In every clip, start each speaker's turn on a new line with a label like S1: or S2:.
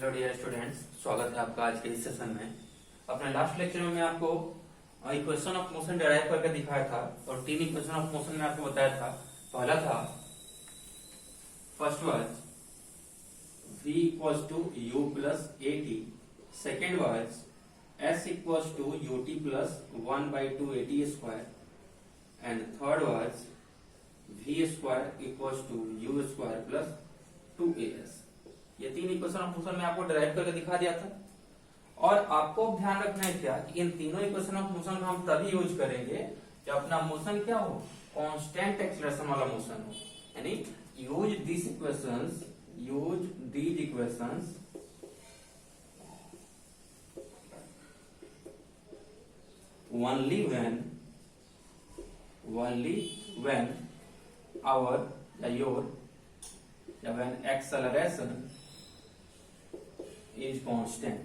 S1: Hello dear students, स्वागत है आपका आज के इस सेशन में। अपने लास्ट लेक्चर में मैं आपको इक्वेशन ऑफ मोशन डिराइव करके दिखाया था और तीन इक्वेशन ऑफ मोशन में आपको बताया था। पहला था first was v equals to u plus at, second was s equals to ut plus 1/2 at square and third was v square equals to u square plus 2as। ये तीन equation of motion में आपको derive करके दिखा दिया था। और आपको ध्यान रखना है क्या कि इन तीनों इक्वेशन ऑफ मोशन का हम तभी यूज करेंगे जब अपना मोशन क्या हो, कांस्टेंट एक्सेलरेशन वाला मोशन हो। यानी use these equations only when when acceleration is constant,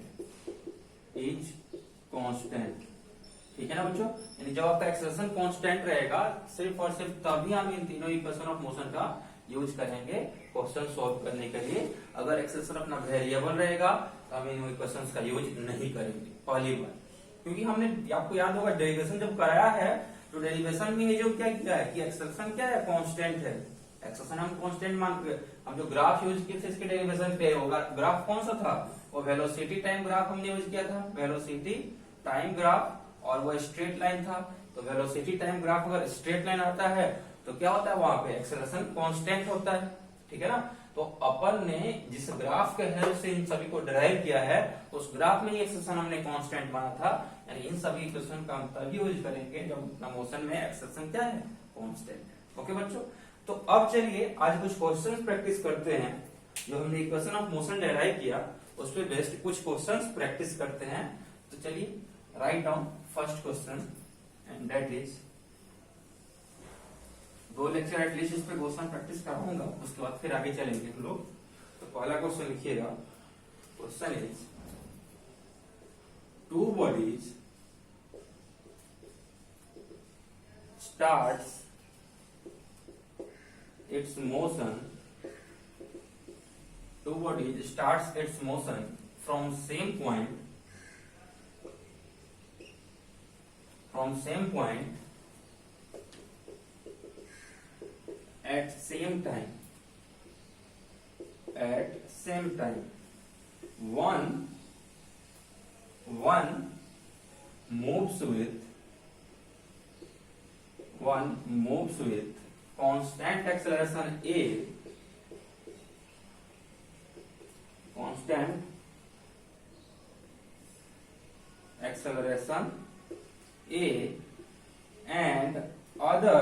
S1: ठीक है ना बच्चों। यानी जब आपका एक्सेलरेशन कांस्टेंट रहेगा सिर्फ और सिर्फ तभी हम इन तीनों इक्वेशन ऑफ मोशन का यूज करेंगे क्वेश्चन सॉल्व करने के लिए। अगर एक्सेलरेशन अपना वेरिएबल रहेगा तो हम इन इक्वेशंस का यूज नहीं करेंगे पहली बार, क्योंकि हमने आपको याद होगा डेरिवेशन जब कराया है तो डेरिवेशन में जो क्या किया है कि एक्सेलरेशन क्या है, कांस्टेंट है। एक्सेलरेशन हम कांस्टेंट मान के हम जो ग्राफ यूज किए थे इसके डेरिवेशन पे होगा। ग्राफ कौन सा था, वो वेलोसिटी टाइम ग्राफ हमने यूज किया था, वेलोसिटी टाइम ग्राफ, और वो स्ट्रेट लाइन था। तो वेलोसिटी टाइम ग्राफ अगर स्ट्रेट लाइन आता है तो क्या होता है, वहां पे एक्सेलरेशन कांस्टेंट होता है, ठीक है ना। तो अपन ने जिस ग्राफ के हेल्प से इन सभी को डिराइव किया है उस ग्राफ में ही एक्सेलरेशन हमने कांस्टेंट माना था। यानी इन सभी इक्वेशन का हम तभी यूज करेंगे जब मोशन में एक्सेलरेशन क्या है, कांस्टेंट। ओके बच्चों, तो अब चलिए आज कुछ क्वेश्चंस प्रैक्टिस करते हैं। जो हमने इक्वेशन ऑफ मोशन डिराइव किया उस पे बेस्ड कुछ क्वेश्चंस प्रैक्टिस करते हैं। तो चलिए write down first question and that is, दो लेक्चर एटलीस्ट इस पे क्वेश्चन प्रैक्टिस कराऊंगा, उसके बाद फिर आगे चलेंगे हम लोग। तो पहला क्वेश्चन लिखिएगा। Question is two bodies starts its motion, two bodies starts its motion from same point at same time. One moves with constant acceleration a, and other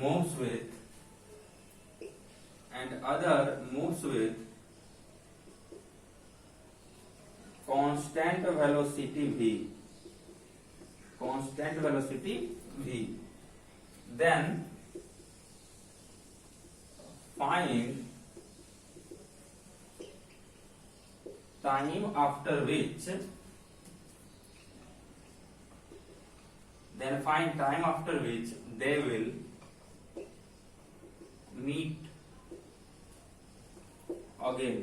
S1: moves with constant velocity v. Then find time after which they will meet again.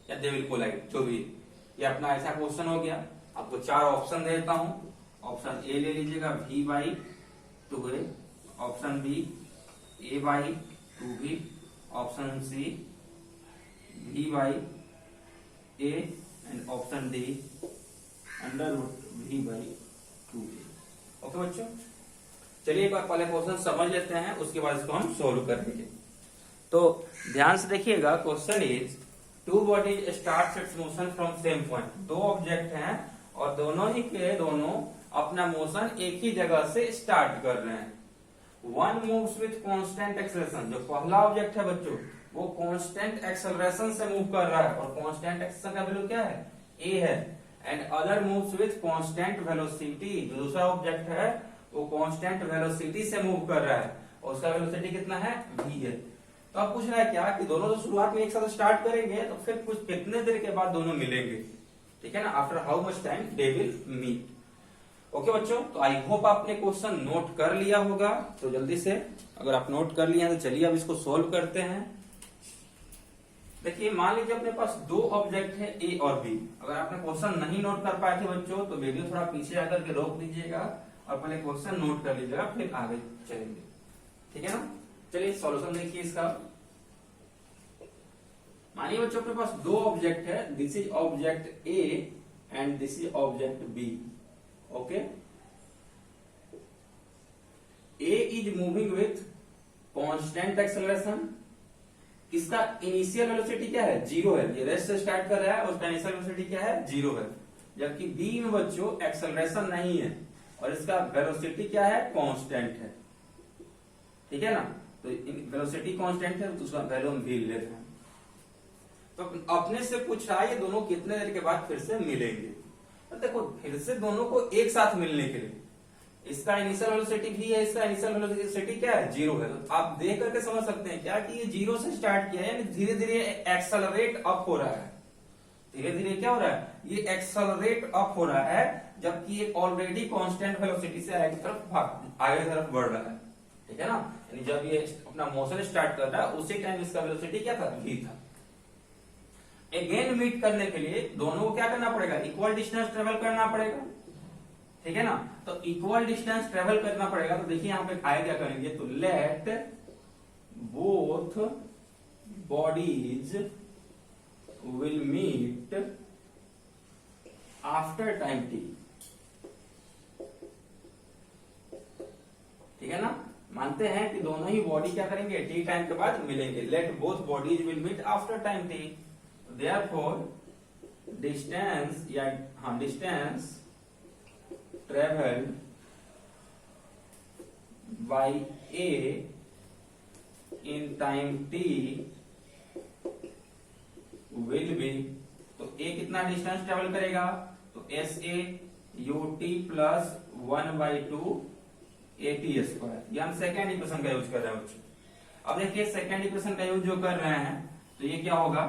S1: या they will collide, जो भी। ये अपना ऐसा question हो गया। आपको चार ऑप्शन देता हूं। ऑप्शन ए ले लीजिएगा v/2a, option B a/2b, option C v/a and option D √v/2a। Okay बच्चों, चलिए एक बार पहले क्वेश्चन समझ लेते हैं, उसके बाद इसको हम सोल्व करेंगे। तो ध्यान से देखिएगा। Question is two bodies starts it's motion from same point. दो ऑब्जेक्ट हैं और दोनों ही के दोनों अपना मोशन एक ही जगह से स्टार्ट कर रहे हैं। One moves with constant acceleration, जो पहला ऑब्जेक्ट है बच्चों वो कांस्टेंट एक्सेलरेशन से मूव कर रहा है और कांस्टेंट एक्सेलरेशन का वैल्यू क्या है, a है। And other moves with constant velocity, जो दूसरा ऑब्जेक्ट है वो कांस्टेंट वेलोसिटी से मूव कर रहा है और उसका वेलोसिटी कितना है, v है। तो अब पूछ रहा है क्या कि दोनों तो शुरुआत में एक साथ स्टार्ट करेंगे तो फिर कुछ कितने देर के बाद दोनों मिलेंगे, ठीक है ना, after how much time they will meet. Okay बच्चों, तो आई होप आपने क्वेश्चन नोट कर लिया होगा। तो जल्दी से अगर आप नोट कर लिए हैं तो चलिए अब इसको सोल्व करते हैं। देखिए मान लीजिए अपने पास दो ऑब्जेक्ट है ए और बी। अगर आपने क्वेश्चन नहीं नोट कर पाए थे बच्चों तो वीडियो थोड़ा पीछे आकर के रोक दीजिएगा और पहले क्वेश्चन नोट कर लीजिएगा, फिर आगे चलेंगे। ठीक है ना। चलिए सॉल्यूशन देखिए इसका। मानिए बच्चों अपने पास दो ऑब्जेक्ट है, this is object A and this is object B. Okay, A is moving with constant acceleration. इसका इनिशियल वेलोसिटी क्या है? जीरो है। ये रेस्ट से स्टार्ट कर रहा है और उसका इनिशियल वेलोसिटी क्या है? जीरो है। जबकि बी में बच्चों एक्सेलरेशन नहीं है और इसका वेलोसिटी क्या है? कांस्टेंट है। ठीक है ना। तो वेलोसिटी कांस्टेंट है तो उसका वैल्यू हम भी ले रहे हैं। तो अपने से पूछ रहा है ये दोनों कितने देर के बाद फिर से मिलेंगे। तो देखो फिर से दोनों को एक साथ मिलने के लिए इसका इनिशियल वेलोसिटी भी है, इसका इनिशियल वेलोसिटी क्या है? जीरो है। तो आप देख करके समझ सकते हैं क्या कि ये जीरो से स्टार्ट किया है, यानी धीरे धीरे एक्सेलरेट अप हो रहा है। धीरे धीरे क्या हो रहा है? ये एक्सेलरेट अप हो रहा है, जबकि ये ऑलरेडी कांस्टेंट वेलोसिटी से आगे की तरफ बढ़ रहा है। ठीक है ना। यानी जब ये अपना मोशन स्टार्ट कर रहा है उसी टाइम इसका वेलोसिटी क्या था? v था। अगेन मीट करने के लिए दोनों को क्या करना पड़ेगा? इक्वल डिस्टेंस ट्रेवल करना पड़ेगा। ठीक है ना। तो इक्वल डिस्टेंस ट्रेवल करना पड़ेगा। तो देखिए यहां पे आए क्या करेंगे, तो let both bodies will meet after time T. ठीक है ना। मानते हैं कि दोनों ही बॉडी क्या करेंगे? टी टाइम के बाद मिलेंगे। Let both bodies will meet after time T. Therefore distance या distance traveled by A in time t will be, तो A कितना डिस्टेंस ट्रेवल करेगा? तो S A U T plus 1/2 AT square. ये हम सेकेंड इक्वेशन का use कर रहे हैं बच्चों। अब देखिए सेकेंड इक्वेशन का यूज जो कर रहे हैं तो ये क्या होगा?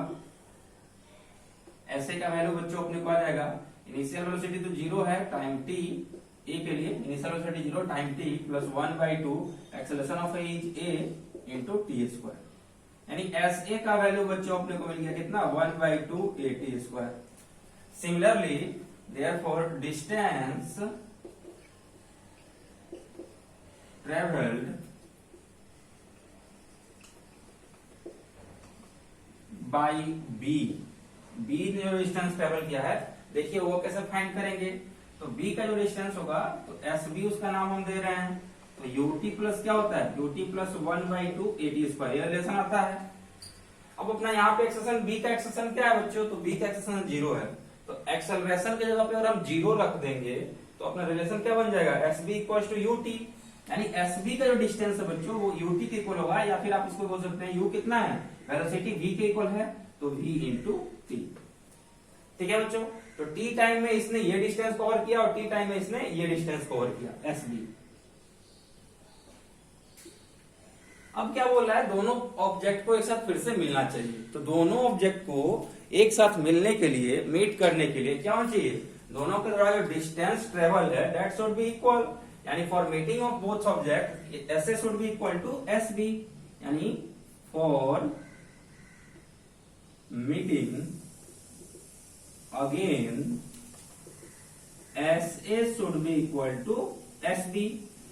S1: ऐसे का वैल्यू बच्चों अपने को आ जाएगा, इनिशियल वेलोसिटी तो जीरो है टाइम टी ए के लिए, initial velocity zero time T plus 1/2 acceleration of A is A into T square. यानी एस ए का वैल्यू बच्चों अपने को मिल गया कितना? 1/2 A T square. Similarly therefore distance travelled by B. B ने जो डिस्टेंस ट्रेवल किया है देखिए वो कैसे फाइंड करेंगे? तो b का जो डिस्टेंस होगा तो एस बी उसका नाम हम दे रहे हैं। तो यूटी प्लस क्या होता है? यूटी प्लस 1/2 AT स्क्वायर, ये रिलेशन आता है। अब अपना यहाँ पे एक्सेशन b का एक्सेशन क्या है बच्चों? तो b का एक्सेशन जीरो है। तो एक्सेलरेशन की जगह पे अगर हम जीरो रख देंगे तो अपना रिलेशन क्या बन जाएगा? S B equal to U T. यानी एस बी का जो डिस्टेंस है बच्चों वो यूटी के इक्वल होगा, या फिर आप इसको बोल सकते हैं यू कितना है? वेलोसिटी v के इक्वल है तो v इंटू टी। ठीक है बच्चों। तो टी टाइम में इसने ये डिस्टेंस कवर किया और टी टाइम में इसने ये डिस्टेंस कवर किया, एस बी। अब क्या बोल रहा है? दोनों ऑब्जेक्ट को एक साथ फिर से मिलना चाहिए। तो दोनों ऑब्जेक्ट को एक साथ मिलने के लिए, मीट करने के लिए क्या होना चाहिए? दोनों के द्वारा जो डिस्टेंस ट्रेवल है दैट शुड बी इक्वल। यानी for meeting of both object S A should be equal to S B. यानी for meeting again S A should be equal to S B.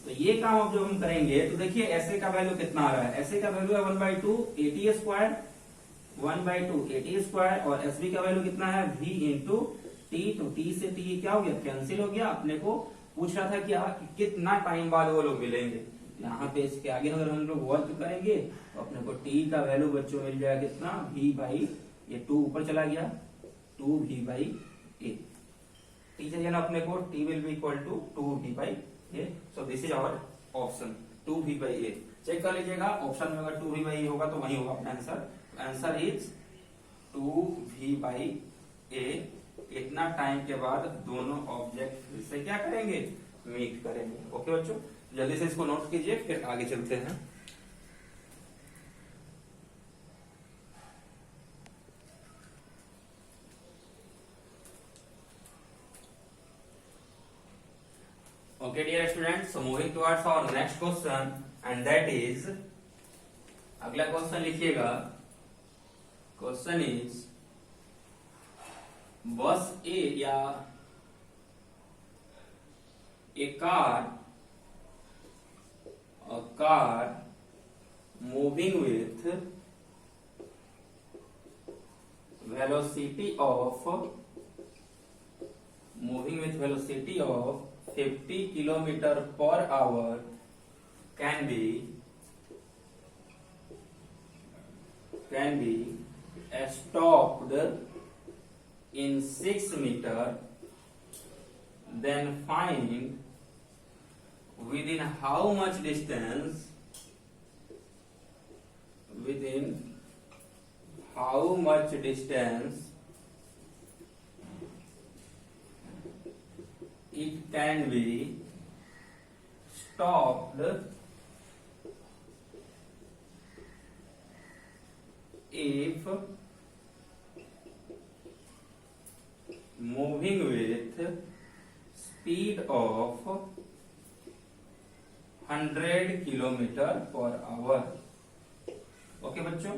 S1: तो ये काम अब जब हम करेंगे तो देखिए एस ए का वैल्यू कितना आ रहा है? एस ए का वैल्यू है 1/2 AT स्क्वायर, 1/2 AT स्क्वायर, और एस बी का वैल्यू कितना है? v into T. तो टी से टी क्या हो गया? कैंसिल हो गया। अपने को पूछ रहा था कि कितना टाइम बाद वो लोग मिलेंगे। यहाँ पे इसके आगे अगर हम लोग वर्क करेंगे तो अपने को टी का वैल्यू बच्चों मिल जाएगा कितना? v बाई, ये 2 ऊपर चला गया, 2v/a। टी चाहिए ना अपने को, t will be equal to 2v/a। So this is our option 2v/a। Check कर लीजिएगा ऑप्शन में अगर 2v/a होगा तो वही होगा अपना आंसर। Answer is 2v/a। इतना टाइम के बाद दोनों ऑब्जेक्ट फिर से क्या करेंगे? मीट करेंगे। ओके बच्चों, जल्दी से इसको नोट कीजिए फिर आगे चलते हैं। Okay, dear students, so moving towards our next question, and that is, अगला क्वेश्चन लिखिएगा. क्वेश्चन इज, बस ए या a car moving with velocity of 50 kilometer per hour can be stopped in 6 meter, then find within how much distance it can be stopped if moving with speed of 100 kilometre per our. Okay बच्चों,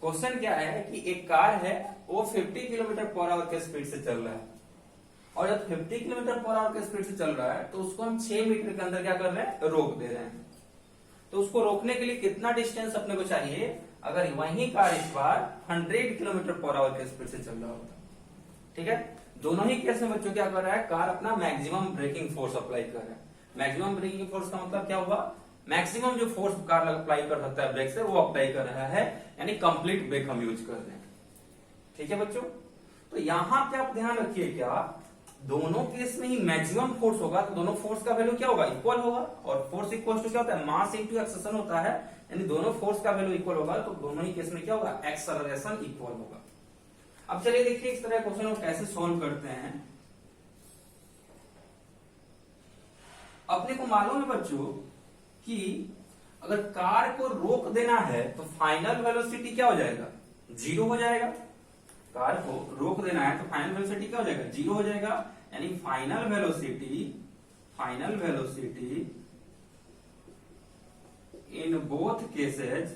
S1: question क्या है कि एक car है, वो 50 kilometre per our के speed से चल रहा है, और जब 50 किलोमीटर पर आवर के स्पीड से चल रहा है तो उसको हम 6 मीटर के अंदर क्या कर रहे हैं, रोक दे रहे हैं. तो उसको रोकने के लिए कितना डिस्टेंस अपने को चाहिए, अगर वही कार इस बार 100 किलोमीटर पर आवर के स्पीड से चल रहा होता. ठीक है, दोनों ही केस में बच्चों क्या कर रहा है, कार अपना मैक्सिमम ब्रेकिंग फोर्स अप्लाई कर रहा है. मैक्सिमम ब्रेकिंग फोर्स का मतलब क्या हुआ, मैक्सिमम जो फोर्स कार अप्लाई कर सकता है ब्रेक से वो अप्लाई कर रहा है, यानी कंप्लीट ब्रेक हम यूज कर रहे हैं. ठीक है बच्चों, तो यहां पे आप ध्यान रखिए, क्या दोनों केस में ही मैक्सिमम फोर्स होगा, तो दोनों फोर्स का वैल्यू क्या होगा, इक्वल होगा. और फोर्स इक्वल टू क्या होता है, मास इनटू एक्सेलरेशन होता है, यानी दोनों फोर्स का वैल्यू इक्वल होगा, तो दोनों ही केस में क्या होगा, एक्सेलरेशन इक्वल होगा. अब चलिए देखिए इस तरह क्वेश्चन को कैसे सोल्व करते हैं. अपने को मालूम है बच्चों कि अगर कार को रोक देना है तो फाइनल वेलोसिटी क्या हो जाएगा, 0 हो जाएगा. कार को रोक देना है तो फाइनल वेलोसिटी क्या हो जाएगा, 0 हो जाएगा. यानी final velocity in both cases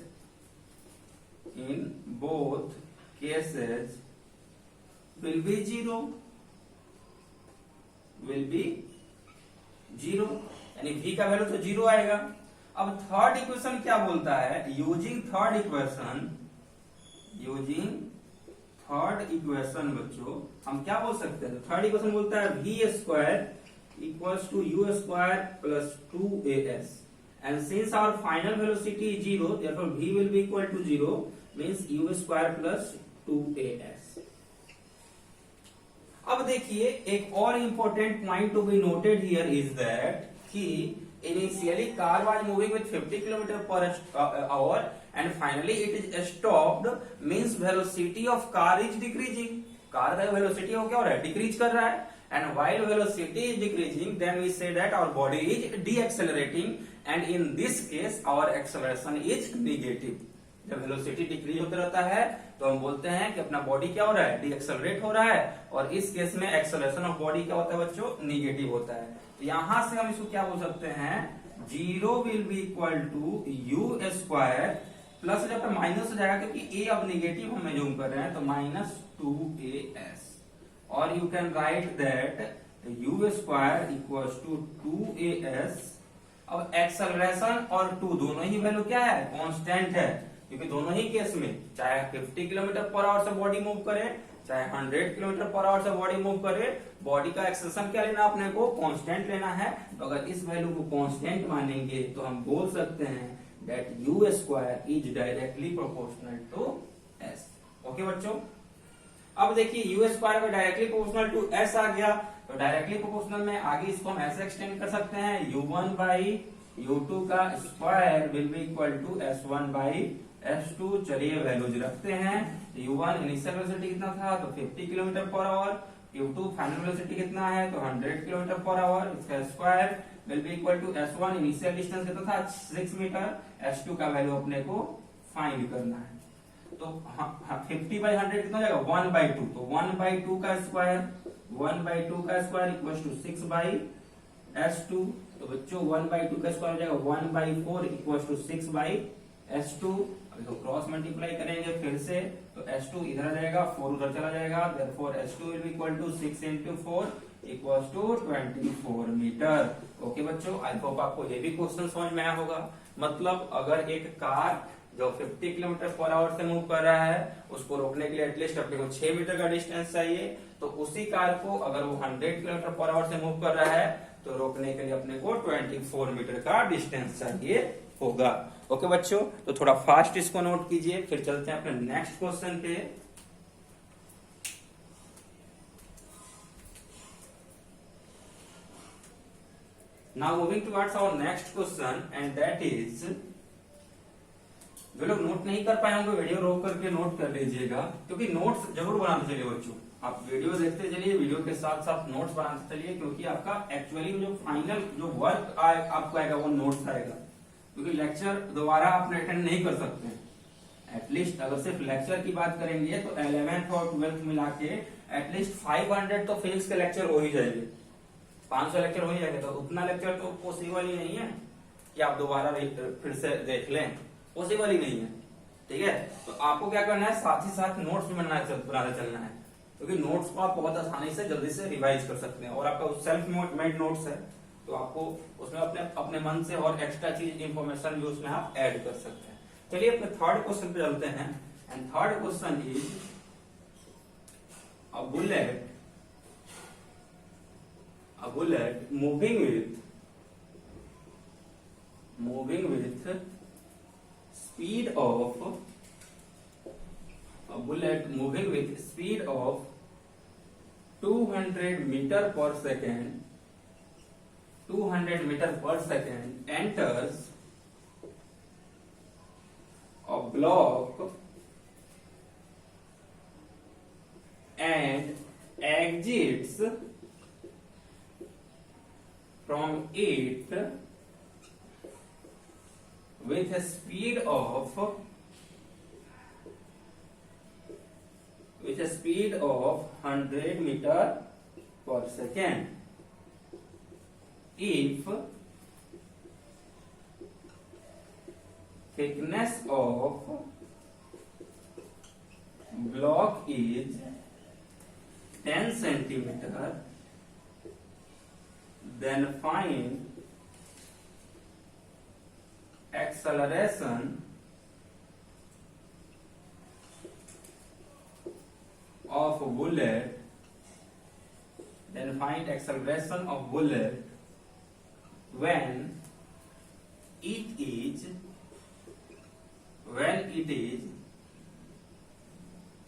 S1: will be zero, यानी v का वैल्यू तो 0 आएगा. अब थर्ड इक्वेशन क्या बोलता है, यूजिंग थर्ड इक्वेशन बच्चों हम क्या बोल सकते हैं, थर्ड इक्वेशन बोलता है v square equals to u square plus 2as, and since our final velocity is 0, therefore v will be equal to 0, means u square plus 2as. अब देखिए एक और important point to be noted here is that कि initially car was moving with 50 kilometre per hour and finally it is stopped, means velocity of car is decreasing. Car का velocity हो क्या हो रहा है, डिक्रीज कर रहा है. And while velocity is decreasing, then we say that our body is decelerating, and in this case our acceleration is negative. जब वेलोसिटी डिक्रीज होता रहता है तो हम बोलते हैं कि अपना बॉडी क्या हो रहा है, डीएक्सेलरेट हो रहा है, और इस केस में एक्सेलरेशन ऑफ बॉडी क्या होता है बच्चों, नेगेटिव होता है. तो यहां से हम इसको क्या बोल सकते हैं, 0 will be equal to U square plus, जब माइनस हो जाएगा क्योंकि ए अब नेगेटिव हमें जूम कर रहे हैं, तो -2as, और you can write that U square equal to 2as. अब एक्सेलरेशन और 2 दोनों ही वैल्यू क्या है, कांस्टेंट है, क्योंकि दोनों ही केस में चाहे 50 किलोमीटर पर आवर से बॉडी मूव करे, चाहे 100 किलोमीटर पर आवर से बॉडी मूव करे, बॉडी का एक्सेलरेशन क्या लेना, अपने को कांस्टेंट लेना है. तो अगर इस वैल्यू को कांस्टेंट मानेंगे तो हम बोल सकते हैं that U square is directly proportional to S. Okay बच्चों, अब देखिए यू स्क्वायर में डायरेक्टली प्रोपोर्शनल टू एस आ गया, तो डायरेक्टली प्रोपोर्शनल में आगे इसको हम ऐसे एक्सटेंड कर सकते हैं, u1 बाई u2 का square will be equal to s1 by s2. चलिए वैल्यूज रखते हैं. u1 इनिशियल वेलोसिटी कितना था, तो 50 kilometre per our. u2 final velocity कितना है, तो 100 किलोमीटर पर आवर. इसका square will be equal to s1 initial distance कितना था, 6 मीटर. s2 का वैल्यू अपने को फाइंड करना है. तो 50 बाई 100 कितना हो जाएगा, 1/2. तो 1/2 का square equal to 6 by S2। तो बच्चों 1/2 का स्क्वायर हो जाएगा 1/4 इक्वल टू 6/S2। अब इसको क्रॉस मल्टीप्लाई करेंगे फिर से, तो S2 इधर आ जाएगा, 4 उधर चला जाएगा, therefore S2 will be equal to 6 into 4 equal to 24 metre. Okay बच्चों, आई होप आपको ये भी क्वेश्चन समझ में आया होगा। मतलब अगर एक कार जो 50 किलोमीटर पर आवर से मूव कर रहा है, उसको रोकने के लिए एटलीस्ट अपने को 6 मीटर का डिस्टेंस चाहिए, तो उसी कार को अगर वो 100 किलोमीटर पर आवर से मूव कर रहा है, तो रोकने के लिए अपने को 24 मीटर का डिस्टेंस चाहिए होगा। ओके बच्चों, तो थोड़ा फास्ट इसको नोट कीजिए, फिर चलते हैं अपने नेक्स्ट क्वेश्चन पे। Now moving towards our next question and that is, जो लोग नोट नहीं कर पाए होंगे वीडियो रोक करके नोट कर लीजिएगा, क्योंकि नोट्स जरूर बनाते चलिए बच्चों। आप वीडियो देखते चलिए, वीडियो के साथ साथ नोट्स बनाते चलिए, क्योंकि आपका एक्चुअली जो फाइनल जो वर्क आपको आएगा वो नोट्स आएगा। क्योंकि लेक्चर दोबारा आप अटेंड नहीं कर सकते। एटलीस्ट अगर सिर्फ लेक्चर की बात करेंगे तो 11th और 12th मिला के एटलीस्ट 500 तो फिजिक्स के लेक्चर हो ही जाएंगे, 500 लेक्चर हो ही जाएंगे। तो उतना लेक्चर तो पॉसिबल ही नहीं है कि आप दोबारा फिर से देख लें, पॉसिबल ही नहीं है। ठीक है, तो आपको क्या करना है, साथ ही साथ नोट्स भी बनाते चलना है, क्योंकि नोट्स को आप बहुत आसानी से जल्दी से रिवाइज कर सकते हैं। और आपका सेल्फ मेड नोट्स है, तो आपको उसमें अपने अपने मन से और एक्स्ट्रा चीज इंफॉर्मेशन भी उसमें आप ऐड कर सकते हैं। चलिए अपने थर्ड क्वेश्चन पे चलते हैं। And third question is a bullet moving with speed of a bullet moving with speed of 200 meter per second, 200 meter per second enters a block and exits from it with a speed of 100 meter per second if thickness of block is 10 centimeter, then find acceleration of bullet, when it is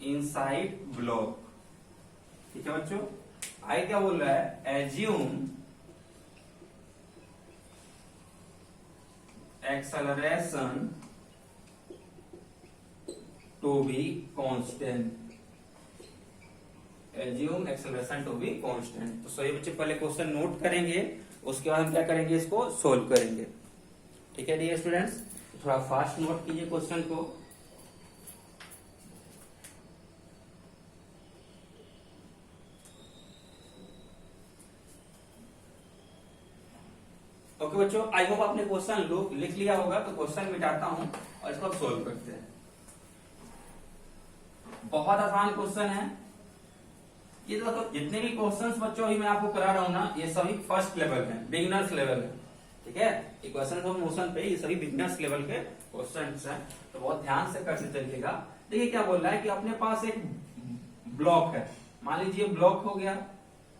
S1: inside block। ठीक है बच्चों, आई क्या बोल रहा है, assume acceleration to be constant, assume acceleration to be constant। तो सही बच्चे पहले क्वेश्चन नोट करेंगे, उसके बाद हम क्या करेंगे, इसको सोल्व करेंगे। ठीक है डियर स्टूडेंट्स, थोड़ा फास्ट नोट कीजिए क्वेश्चन को। ओके बच्चों, आई होप आपने क्वेश्चन लिख लिया होगा। तो क्वेश्चन मिटाता हूं और इसको सोल्व करते हैं। बहुत आसान क्वेश्चन है ये। तो जितने भी क्वेश्चंस बच्चों अभी मैं आपको करा रहा हूं ना, ये सभी फर्स्ट लेवल है, बिगिनर्स लेवल है। ठीक है, इक्वेशन ऑफ मोशन पे ये सभी बिगिनर्स लेवल के क्वेश्चंस हैं, तो बहुत ध्यान से करते चलिएगा। देखिए क्या बोल रहा है कि अपने पास एक ब्लॉक है, मान लीजिए ब्लॉक हो गया।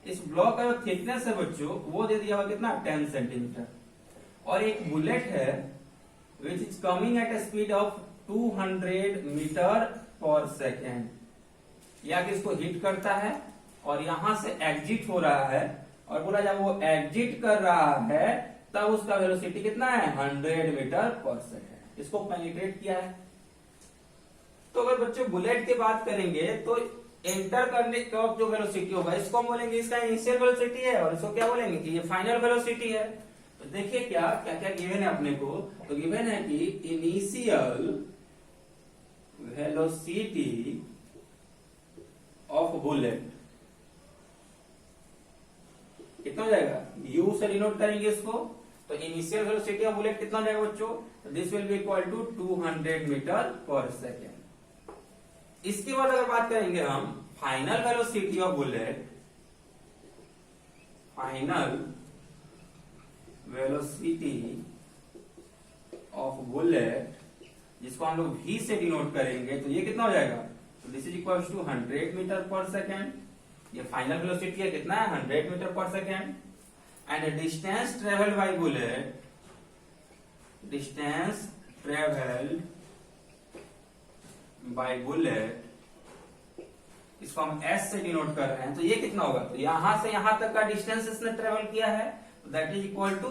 S1: इस ब्लॉक का जो थिकनेस है बच्चों वो दे दिया हुआ कितना, 10 सेंटीमीटर। और एक बुलेट है which is coming at a speed of 200 metre per second, या कि इसको हिट करता है और यहां से एग्जिट हो रहा है। और बोला जब वो एग्जिट कर रहा है तब उसका वेलोसिटी कितना है, 100 मीटर पर सेकेंड। इसको पेनिट्रेट किया है। तो अगर बच्चों बुलेट की बात करेंगे तो एंटर करने का जो वेलोसिटी होगा इसको हम बोलेंगे इसका इनिशियल वेलोसिटी है, और इसको क्या बोलेंगे कि ये फाइनल वेलोसिटी है। तो देखिए क्या क्या क्या गिवन है अपने को। तो गिवन है कि इनिशियल वेलोसिटी ऑफ बुलेट कितना हो जाएगा, u से डिनोट करेंगे इसको, तो इनिशियल वेलोसिटी ऑफ बुलेट कितना हो जाएगा बच्चों, this will be equal to 200 metre per second. इसके बाद अगर बात करेंगे हम final velocity of bullet, final velocity of bullet जिसको हम लोग v से डिनोट करेंगे, तो ये कितना हो जाएगा, तो this is equal to 100 metre per second. ये फाइनल वेलोसिटी है, कितना है, 100 metre per second. And distance travel by bullet, distance travel by bullet, इसको हम s से डिनोट कर रहे हैं, तो ये कितना होगा, तो यहां से यहां तक का डिस्टेंस इसने ट्रेवल किया है, that is equal to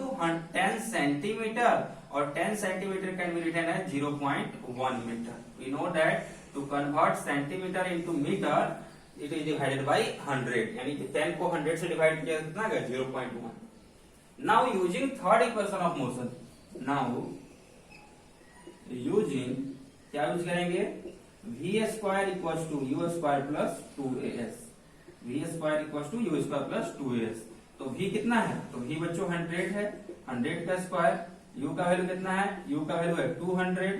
S1: 10 centimetre, और 10 centimetre can be written as 0.1 metre. We know that to convert centimetre into metre it is divided by 100, यानी कि 10 को 100 से डिवाइड किया कितना है, 0.1। Now using third equation of motion, now using क्या use करेंगे, v square equal to U square plus 2as, v square equal to U square plus 2as। तो v कितना है, तो v बच्चों 100 है, 100 का स्क्वायर, u का वैल्यू कितना है, u का वैल्यू है 200,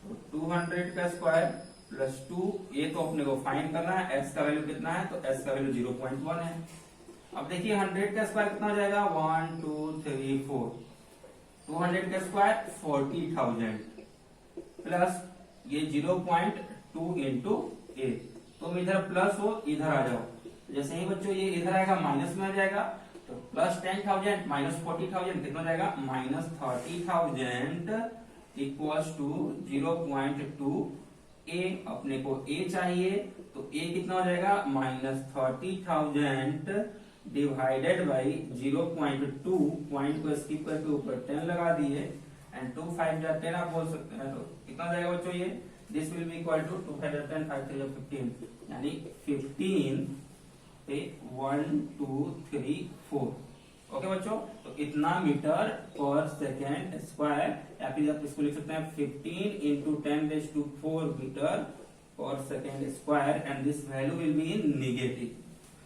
S1: तो 200 का स्क्वायर प्लस 2, ये तो अपने को फाइंड करना है, s का वैल्यू कितना है, तो s का वैल्यू 0.1 है। अब देखिए 100 का स्क्वायर कितना हो जाएगा, 1 2 3 4, 200 का स्क्वायर 40,000 प्लस ये 0.2 इंटू ए, तुम इधर प्लस हो इधर आ जाओ, जैसे ही बच्चों ये इधर आएगा माइनस में आ जाएगा, तो प्लस 10,000 माइनस 40,000 कितना हो जाएगा, माइनस 30,000 इक्वल्स टू 0.2 ए, अपने को ए चाहिए, तो ए कितना हो जाएगा, माइनस 30,000 डिवाइडेड बाई 0.2, पॉइंट को स्किप करके ऊपर 10 लगा दिए, एंड 2 5 जा 10 आप बोल सकते हैं, तो कितना हो जाएगा बच्चों, ये this will be equal to 2 5 जा 10 5 3 जा 15, यानी 15 पे 1 2 3 4। ओके बच्चों, तो इतना मीटर पर सेकेंड स्क्वायर, या फिर आप इसको लिख सकते हैं 15 into 10⁴ metre per second square, and this value will be in negative.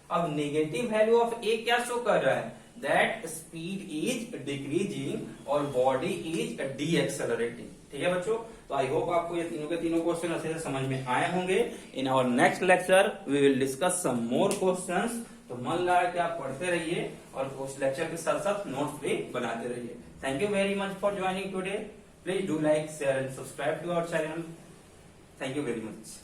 S1: अब नेगेटिव वैल्यू ऑफ ए क्या शो कर रहा है, दैट स्पीड इज डिक्रीजिंग और बॉडी इज डीएक्सेलरेटिंग। ठीक है बच्चों, तो आई होप आपको ये तीनों के तीनों क्वेश्चन अच्छे से समझ में आए होंगे। In our next lecture we will discuss some more questions, तो मन लगा के आप पढ़ते रहिए और उस लेक्चर के साथ साथ नोट्स भी बनाते रहिए। Thank you very much for joining today. Please do like share and subscribe to our channel. Thank you very much.